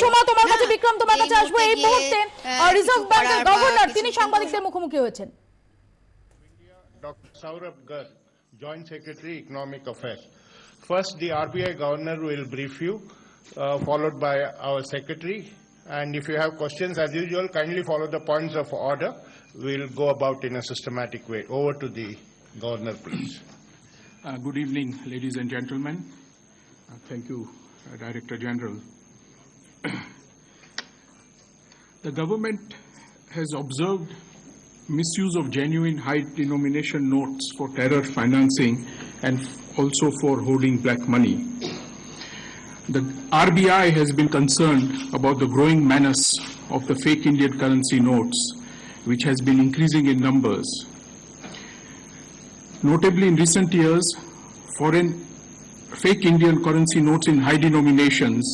সোমা তোমার কাছে, বিক্রম তোমার কাছে আসবো। এই মুহূর্তে রিজার্ভ ব্যাংকের গভর্নর তিনি সাংবাদিকদের মুখোমুখি হয়েছেন। Dr. Saurabh Garg, Joint Secretary, Economic Affairs. First, the RBI Governor will brief you, followed by our Secretary. And if you have questions, as usual, kindly follow the points of order. We'll go about in a systematic way. Over to the Governor, please. Good evening, ladies and gentlemen. Thank you, Director General. The government has observed misuse of genuine high denomination notes for terror financing and also for holding black money. The RBI has been concerned about the growing menace of the fake Indian currency notes, which has been increasing in numbers. Notably, in recent years, foreign fake Indian currency notes in high denominations,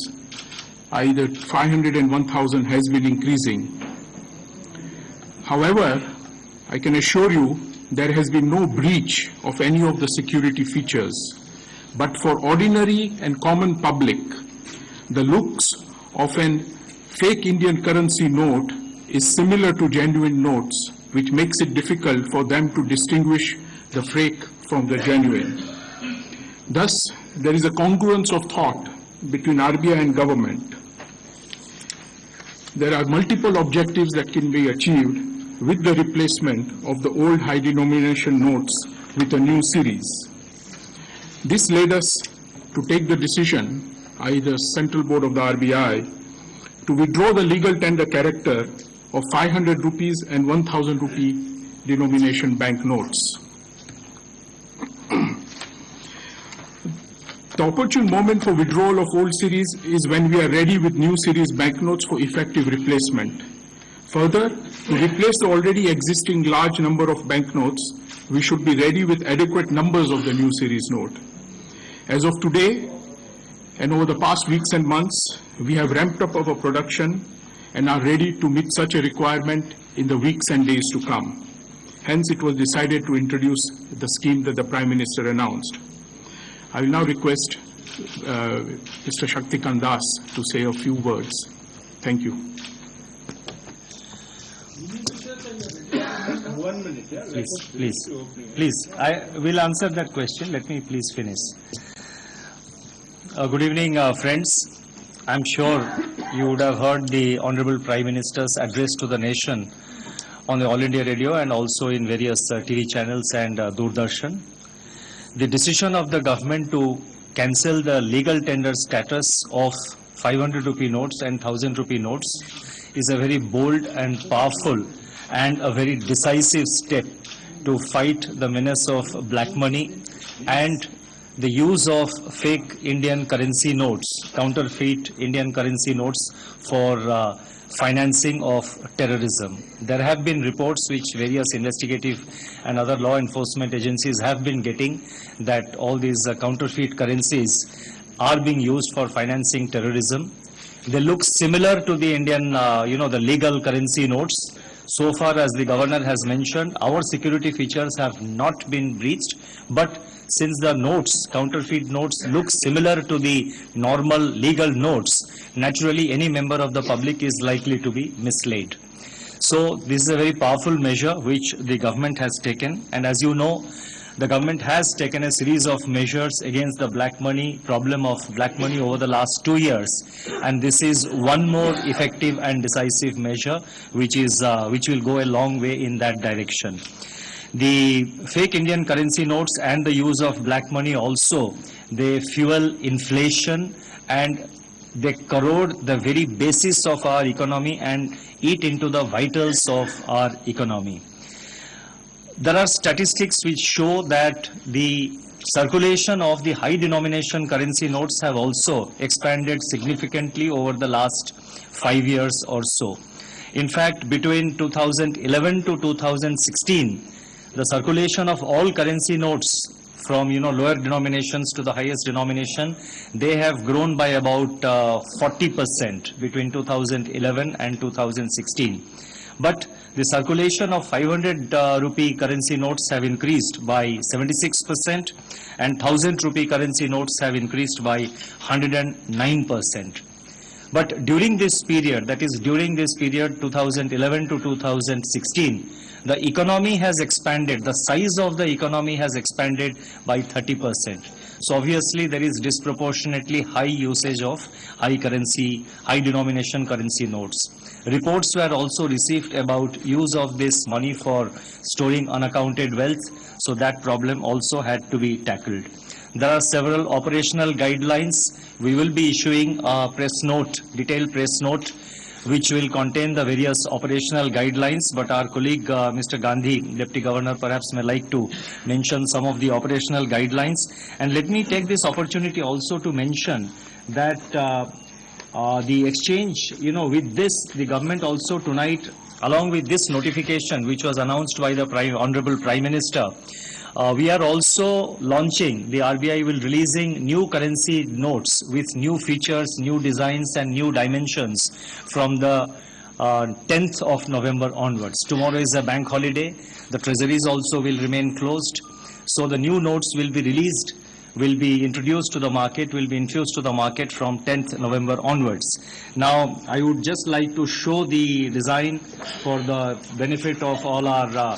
either 500 and 1,000, has been increasing. However, I can assure you there has been no breach of any of the security features. But for ordinary and common public, the looks of an fake Indian currency note is similar to genuine notes, which makes it difficult for them to distinguish the fake from the genuine. Thus, there is a congruence of thought between RBI and government. There are multiple objectives that can be achieved with the replacement of the old high denomination notes with a new series. This led us to take the decision, either Central Board of the RBI, to withdraw the legal tender character of 500 rupees and 1,000 rupee denomination bank notes. The opportune moment for withdrawal of old series is when we are ready with new series banknotes for effective replacement. Further, to replace the already existing large number of banknotes, we should be ready with adequate numbers of the new series note. As of today, and over the past weeks and months, we have ramped up our production and are ready to meet such a requirement in the weeks and days to come. Hence, it was decided to introduce the scheme that the Prime Minister announced. I will now request Mr. Shaktikant Das to say a few words. Thank you. 1 minute, yeah? Please. I will answer that question. Let me please finish. Good evening, friends. I'm sure you would have heard the Honorable Prime Minister's address to the nation on the All India Radio and also in various TV channels and Doordarshan. The decision of the government to cancel the legal tender status of 500 rupee notes and 1,000 rupee notes is a very bold and powerful and a very decisive step to fight the menace of black money and the use of fake Indian currency notes, counterfeit Indian currency notes for financing of terrorism. There have been reports which various investigative and other law enforcement agencies have been getting that all these counterfeit currencies are being used for financing terrorism. They look similar to the Indian, the legal currency notes. So far as the governor has mentioned, our security features have not been breached, but since the notes, counterfeit notes, look similar to the normal legal notes, naturally any member of the public is likely to be misled. So this is a very powerful measure which the government has taken, and as you know, the government has taken a series of measures against the black money, problem of black money over the last 2 years, and this is one more effective and decisive measure which will go a long way in that direction. The fake Indian currency notes and the use of black money also, they fuel inflation and they corrode the very basis of our economy and eat into the vitals of our economy. There are statistics which show that the circulation of the high denomination currency notes have also expanded significantly over the last 5 years or so. In fact, between 2011 to 2016, the circulation of all currency notes from lower denominations to the highest denomination, they have grown by about 40% between 2011 and 2016. But the circulation of 500 rupee currency notes have increased by 76% and 1000 rupee currency notes have increased by 109%. But during this period, that is during this period 2011 to 2016, the economy has expanded, the size of the economy has expanded by 30%. So obviously there is disproportionately high usage of high currency, high denomination currency notes. Reports were also received about use of this money for storing unaccounted wealth, so that problem also had to be tackled. There are several operational guidelines. We will be issuing a press note, detailed press note, which will contain the various operational guidelines, but our colleague Mr. Gandhi, Deputy Governor, perhaps may like to mention some of the operational guidelines. And let me take this opportunity also to mention that the exchange, with this, the government also tonight, along with this notification, which was announced by the Honorable Prime Minister, we are also launching, the RBI will releasing new currency notes with new features, new designs and new dimensions from the 10th of November onwards. Tomorrow is a bank holiday. The treasuries also will remain closed. So the new notes will be released, will be introduced to the market, will be infused to the market from 10th November onwards. Now, I would just like to show the design for the benefit of all our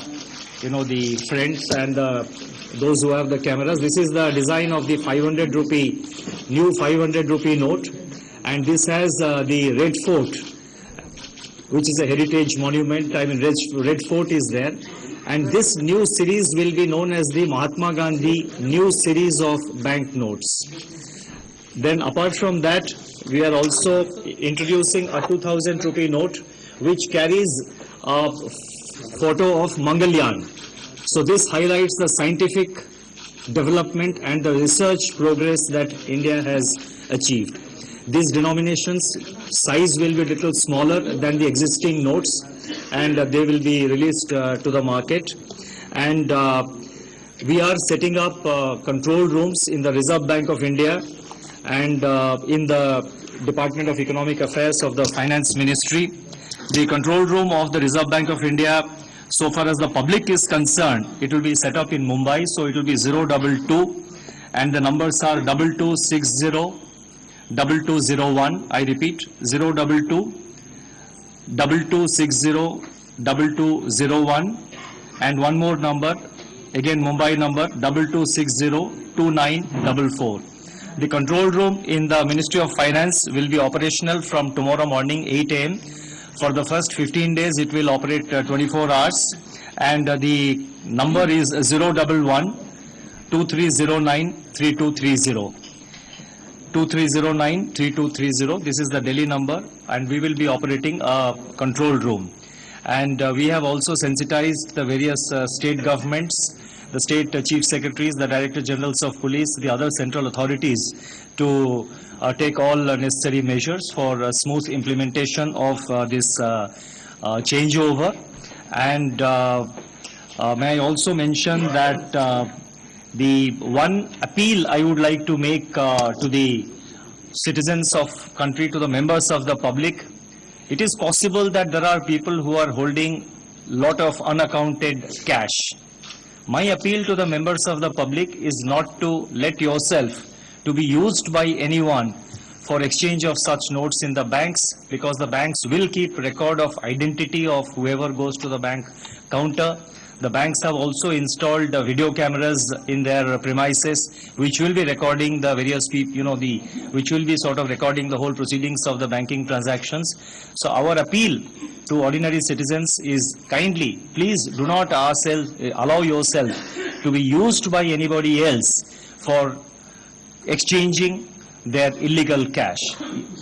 the friends and those who have the cameras. This is the design of the 500 rupee, new 500 rupee note, and this has the Red Fort, which is a heritage monument. I mean, Red Fort is there, and this new series will be known as the Mahatma Gandhi new series of banknotes. Then apart from that, we are also introducing a 2000 rupee note, which carries a photo of Mangalyaan. So this highlights the scientific development and the research progress that India has achieved. These denominations size will be a little smaller than the existing notes, and they will be released to the market. And we are setting up control rooms in the Reserve Bank of India and in the Department of Economic Affairs of the Finance Ministry. The control room of the Reserve Bank of India, so far as the public is concerned, it will be set up in Mumbai, so it will be 022, and the numbers are 2260 2201. I repeat, 022 2260 2201, and one more number, again Mumbai number, 2260 2944. The control room in the Ministry of Finance will be operational from tomorrow morning 8 a.m. For the first 15 days, it will operate 24 hours, and the number is 011 2309 3230. 2309 3230. This is the Delhi number, and we will be operating a control room. And we have also sensitized the various state governments, the state chief secretaries, the director generals of police, the other central authorities to take all necessary measures for smooth implementation of this changeover. And may I also mention that the one appeal I would like to make to the citizens of country, to the members of the public, it is possible that there are people who are holding lot of unaccounted cash. My appeal to the members of the public is not to let yourself to be used by anyone for exchange of such notes in the banks, because the banks will keep record of identity of whoever goes to the bank counter. The banks have also installed video cameras in their premises, which will be recording the various people, which will be sort of recording the whole proceedings of the banking transactions. So our appeal to ordinary citizens is kindly, please do not allow yourself to be used by anybody else for exchanging their illegal cash.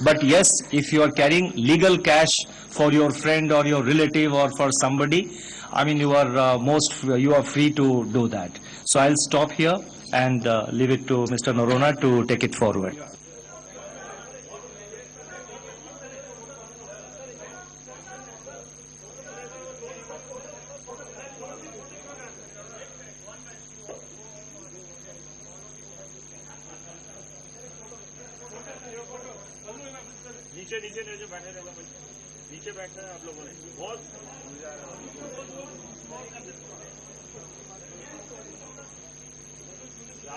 But yes, if you are carrying legal cash for your friend or your relative or for somebody, I mean, you are free to do that. So I'll stop here and leave it to Mr. Norona to take it forward. नीचे बैठना है आप लोगों ने बहुत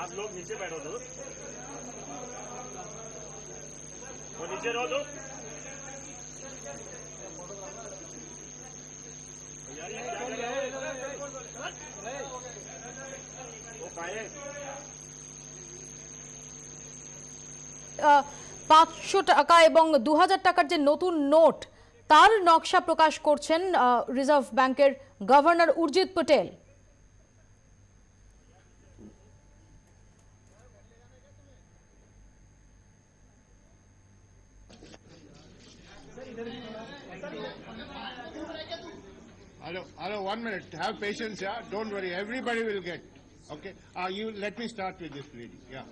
आप लोग नीचे बैठो दोस्त वो नीचे रहो दोस्त 500 টাকা এবং 2000 টাকার যে নতুন নোট তার নকশা প্রকাশ করছেন রিজার্ভ ব্যাংকের governor Urjit Patel. Hello, 1 minute. Have patience, yeah. Don't worry. Everybody will get. Okay. You let me start with this lady. Yeah.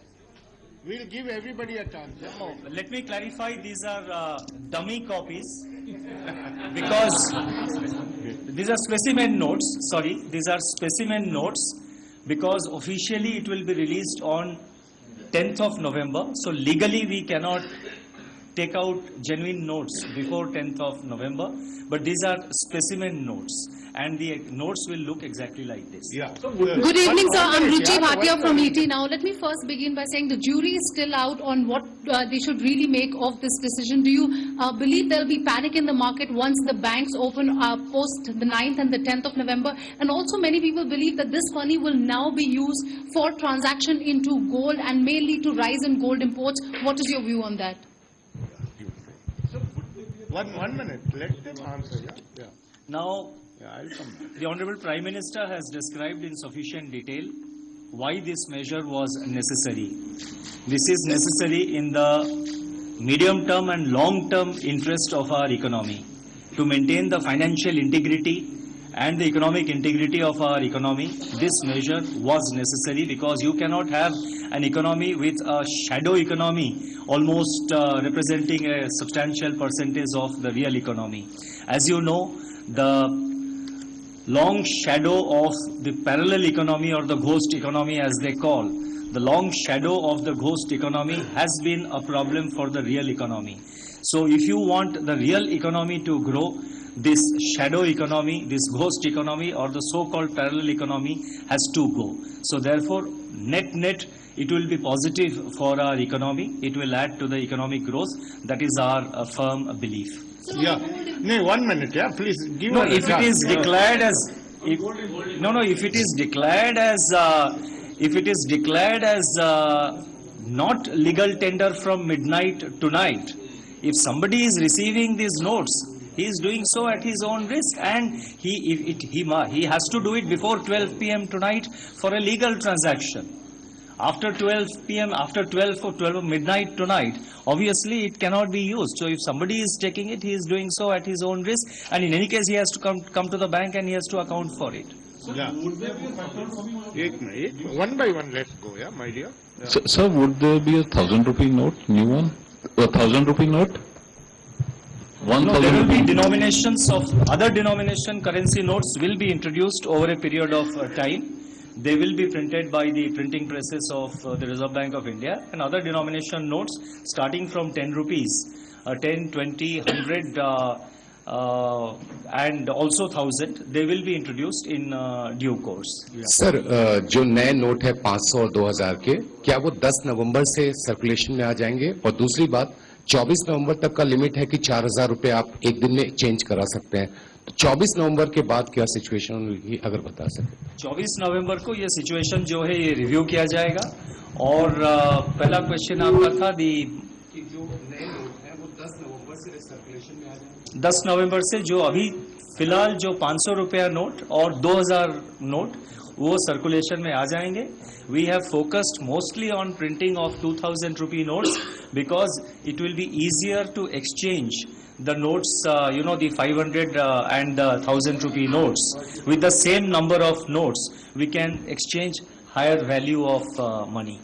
We'll give everybody a chance. Yeah? Oh, let me clarify, these are dummy copies because these are specimen notes, sorry, these are specimen notes because officially it will be released on 10th of November. So legally we cannot take out genuine notes before 10th of November, but these are specimen notes and the notes will look exactly like this. Yeah. Good evening, sir. I'm Ruchi Yeah, Bhatia one from minute. ET Now. Let me first begin by saying the jury is still out on what they should really make of this decision. Do you believe there will be panic in the market once the banks open post the 9th and the 10th of November? And also many people believe that this money will now be used for transaction into gold and may lead to rise in gold imports. What is your view on that? One minute. Let them answer. Yeah. Yeah. Now, Yeah. I'll come back. the Honorable Prime Minister has described in sufficient detail why this measure was necessary. This is necessary in the medium term and long term interest of our economy to maintain the financial integrity and the economic integrity of our economy. This measure was necessary because you cannot have an economy with a shadow economy almost representing a substantial percentage of the real economy. As you know, the long shadow of the parallel economy or the ghost economy as they call, the long shadow of the ghost economy has been a problem for the real economy. So if you want the real economy to grow, this shadow economy, this ghost economy or the so-called parallel economy has to go. So therefore, net, it will be positive for our economy. It will add to the economic growth. That is our firm belief. Yeah. No, 1 minute. Yeah. Please give No, her a if it chance. is declared as, if it is declared as not legal tender from midnight tonight, if somebody is receiving these notes, he is doing so at his own risk, and he has to do it before 12 p.m. tonight for a legal transaction. After 12 p.m., after 12 or 12 midnight tonight, obviously it cannot be used. So if somebody is taking it, he is doing so at his own risk, and in any case he has to come to the bank and he has to account for it. Yeah. Ek minute. One by one, let's go. Yeah, my dear. Yeah. Sir, would there be a 1,000 rupee note, new one? A 1,000 rupee note? No, there will be denominations of other denomination currency notes will be introduced over a period of time. They will be printed by the printing presses of the Reserve Bank of India, and other denomination notes starting from 10 rupees, 10, 20, 100 and also 1000, they will be introduced in due course. Sir जो नए note है 500 और 2000 के, क्या वो 10 नवंबर से circulation में आ जाएंगे? और दूसरी बात, 24 नवंबर तक का लिमिट है कि 4000 रुपए आप एक दिन में चेंज करा सकते हैं, तो 24 नवंबर के बाद क्या सिचुएशन होगी, अगर बता सकें? 24 नवंबर को ये सिचुएशन जो है ये रिव्यू किया जाएगा। और पहला क्वेश्चन आपका था जो नए नोट है वो 10 नवंबर से सर्कुलेशन में आ जाएंगे। 10 नवंबर से जो अभी फिलहाल जो 500 रुपया नोट और 2000 नोट वो सर्कुलेशन में आ जाएंगे। We have focused mostly on printing of 2000 rupee notes because it will be easier to exchange the notes, the 500 and the 1000 rupee notes. With the same number of notes, we can exchange higher value of money.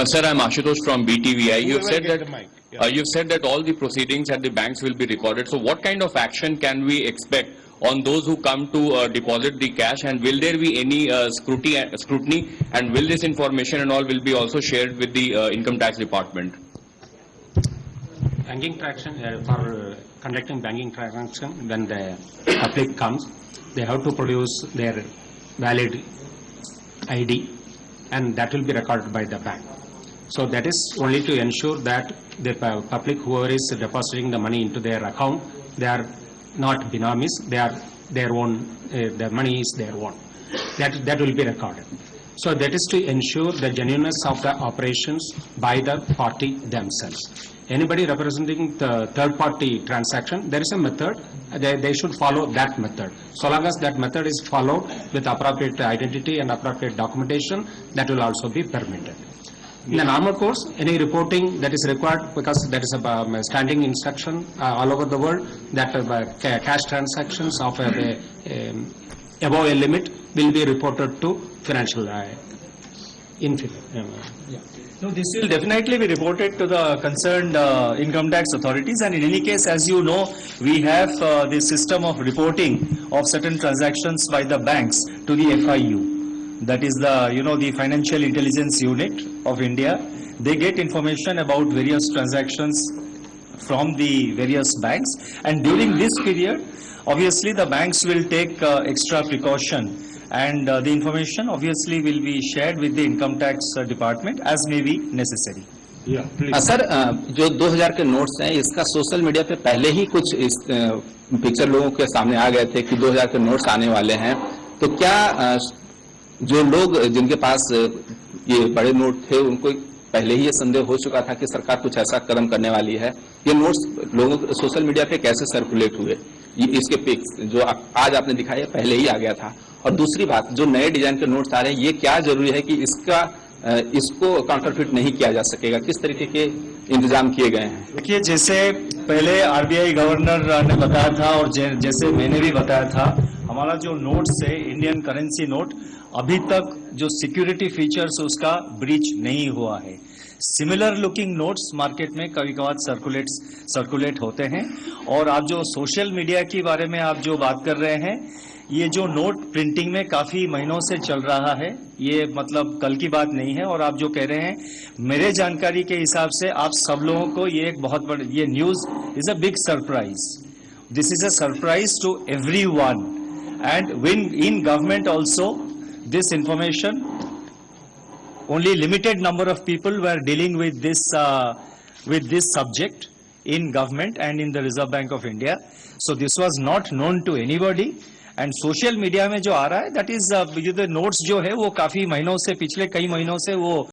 Sir, I'm Ashutosh from BTVI. Whoever get the mic. Yeah. You've said that all the proceedings at the banks will be recorded. So what kind of action can we expect on those who come to deposit the cash, and will there be any scrutiny, and will this information and all will be also shared with the income tax department? Banking transaction, for conducting banking transaction, when the public comes, they have to produce their valid ID, and that will be recorded by the bank. So that is only to ensure that the public, whoever is depositing the money into their account, they are not binamis, they are their own, the money is their own. That will be recorded. So that is to ensure the genuineness of the operations by the party themselves. Anybody representing the third-party transaction, there is a method, they should follow that method. So long as that method is followed with appropriate identity and appropriate documentation, that will also be permitted. In the normal course, any reporting that is required, because there is a standing instruction all over the world that cash transactions of above a limit will be reported to financial No, this will definitely be reported to the concerned income tax authorities, and in any case, as you know, we have the system of reporting of certain transactions by the banks to the FIU. That is the Financial Intelligence Unit of India. They get information about various transactions from the various banks, and during this period, obviously the banks will take extra precaution, and the information obviously will be shared with the income tax department as may be necessary. Sir जो 2000 के notes हैं इसका social media पे पहले ही कुछ इस picture लोगों के सामने आ गए थे कि 2000 के नोट्स आने वाले हैं, तो क्या जो लोग जिनके पास ये बड़े नोट थे उनको पहले ही ये संदेह हो चुका था कि सरकार कुछ ऐसा कदम करने वाली है? ये नोट्स लोगों सोशल मीडिया पे कैसे सर्कुलेट हुए? इसके पिक्स जो आज आपने दिखाया पहले ही आ गया था। और दूसरी बात, जो नए डिजाइन के नोट्स आ रहे हैं, ये क्या जरूरी है कि इसको काउंटरफिट नहीं किया जा सकेगा? किस तरीके के इंतजाम किए गए हैं? देखिए, जैसे पहले आरबीआई गवर्नर ने बताया था और जैसे मैंने भी बताया था, हमारा जो नोट्स है इंडियन करेंसी नोट, अभी तक जो सिक्योरिटी फीचर्स उसका ब्रीच नहीं हुआ है। सिमिलर लुकिंग नोट्स मार्केट में कभी कभार सर्कुलेट होते हैं। और आप जो सोशल मीडिया के बारे में आप जो बात कर रहे हैं, ये जो नोट प्रिंटिंग में काफी महीनों से चल रहा है, ये मतलब कल की बात नहीं है। और आप जो कह रहे हैं, मेरे जानकारी के हिसाब से आप सब लोगों को ये एक बहुत बड़ा ये news is a big surprise. This is a surprise to everyone, and when in government also this information, only limited number of people were dealing with this subject in government and in the Reserve Bank of India. So this was not known to anybody. And social media में जो आ रहा है, that is the notes जो है वो काफी महीनों से, पिछले कई महीनों से वो